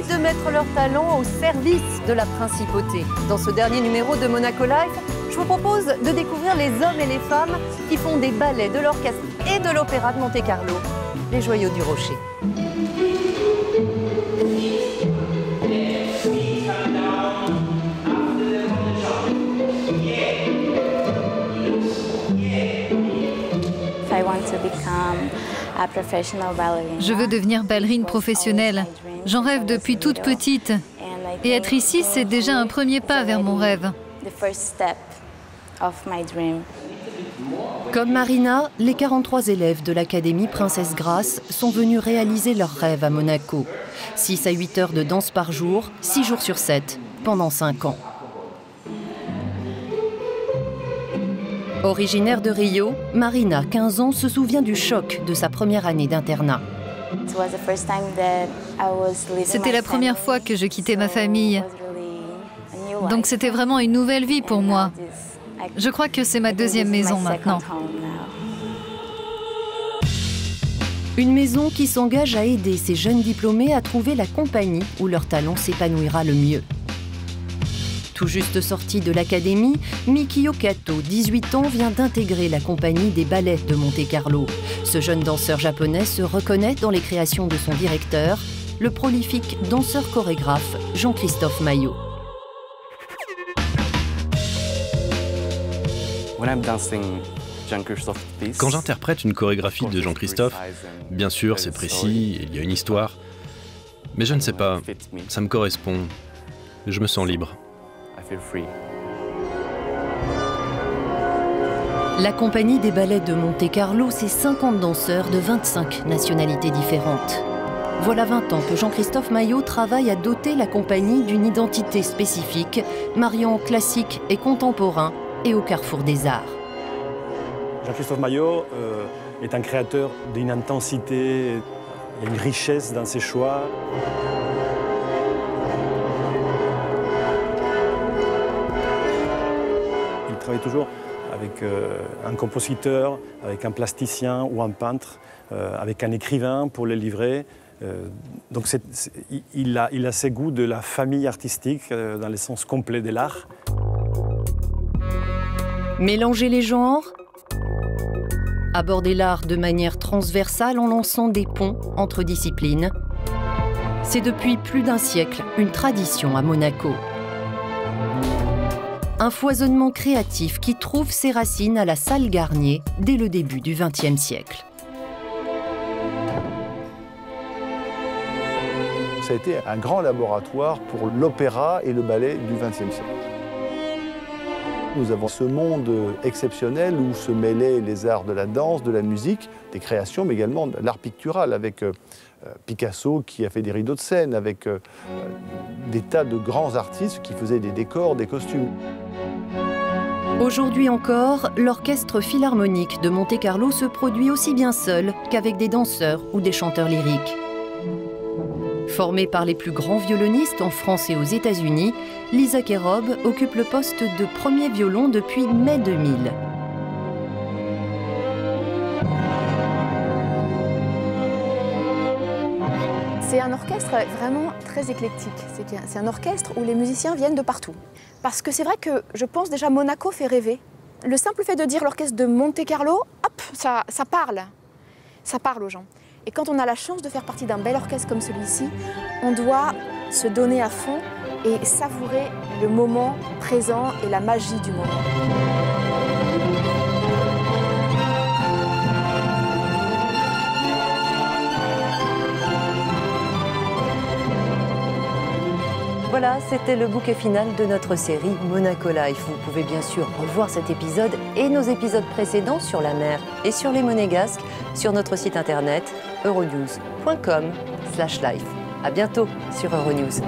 envie de mettre leurs talents au service de la principauté. Dans ce dernier numéro de Monaco Life, je vous propose de découvrir les hommes et les femmes qui font des ballets, de l'orchestre et de l'opéra de Monte-Carlo, les Joyaux du Rocher. Je veux devenir ballerine professionnelle. J'en rêve depuis toute petite. Et être ici, c'est déjà un premier pas vers mon rêve. Comme Marina, les 43 élèves de l'Académie Princesse Grace sont venus réaliser leur rêve à Monaco. 6 à 8 heures de danse par jour, 6 jours sur 7, pendant 5 ans. Originaire de Rio, Marina, 15 ans, se souvient du choc de sa première année d'internat. C'était la première fois que je quittais ma famille. Donc c'était vraiment une nouvelle vie pour moi. Je crois que c'est ma deuxième maison maintenant. Une maison qui s'engage à aider ces jeunes diplômés à trouver la compagnie où leur talent s'épanouira le mieux. Tout juste sorti de l'académie, Mikio Kato, 18 ans, vient d'intégrer la compagnie des ballets de Monte-Carlo. Ce jeune danseur japonais se reconnaît dans les créations de son directeur, le prolifique danseur-chorégraphe Jean-Christophe Maillot. Quand j'interprète une chorégraphie de Jean-Christophe, bien sûr c'est précis, il y a une histoire, mais je ne sais pas, ça me correspond, je me sens libre. La compagnie des ballets de Monte-Carlo, c'est 50 danseurs de 25 nationalités différentes. Voilà 20 ans que Jean-Christophe Maillot travaille à doter la compagnie d'une identité spécifique, mariant classique et contemporain et au carrefour des arts. Jean-Christophe Maillot est un créateur d'une intensité, une richesse dans ses choix. Il travaille toujours avec un compositeur, avec un plasticien ou un peintre, avec un écrivain pour les livrer. Donc il a ses goûts de la famille artistique dans le sens complet de l'art. Mélanger les genres, aborder l'art de manière transversale en lançant des ponts entre disciplines. C'est depuis plus d'un siècle une tradition à Monaco. Un foisonnement créatif qui trouve ses racines à la salle Garnier dès le début du XXe siècle. Ça a été un grand laboratoire pour l'opéra et le ballet du XXe siècle. Nous avons ce monde exceptionnel où se mêlaient les arts de la danse, de la musique, des créations, mais également de l'art pictural, avec Picasso qui a fait des rideaux de scène, avec des tas de grands artistes qui faisaient des décors, des costumes. Aujourd'hui encore, l'orchestre philharmonique de Monte-Carlo se produit aussi bien seul qu'avec des danseurs ou des chanteurs lyriques. Formée par les plus grands violonistes en France et aux États-Unis, Lisa Kerob occupe le poste de premier violon depuis mai 2000. C'est un orchestre vraiment très éclectique. C'est un orchestre où les musiciens viennent de partout. Parce que c'est vrai que je pense déjà Monaco fait rêver. Le simple fait de dire l'orchestre de Monte-Carlo, hop, ça parle. Ça parle aux gens. Et quand on a la chance de faire partie d'un bel orchestre comme celui-ci, on doit se donner à fond et savourer le moment présent et la magie du moment. Voilà, c'était le bouquet final de notre série Monaco Life. Vous pouvez bien sûr revoir cet épisode et nos épisodes précédents sur la mer et sur les monégasques sur notre site internet euronews.com/life. À bientôt sur Euronews.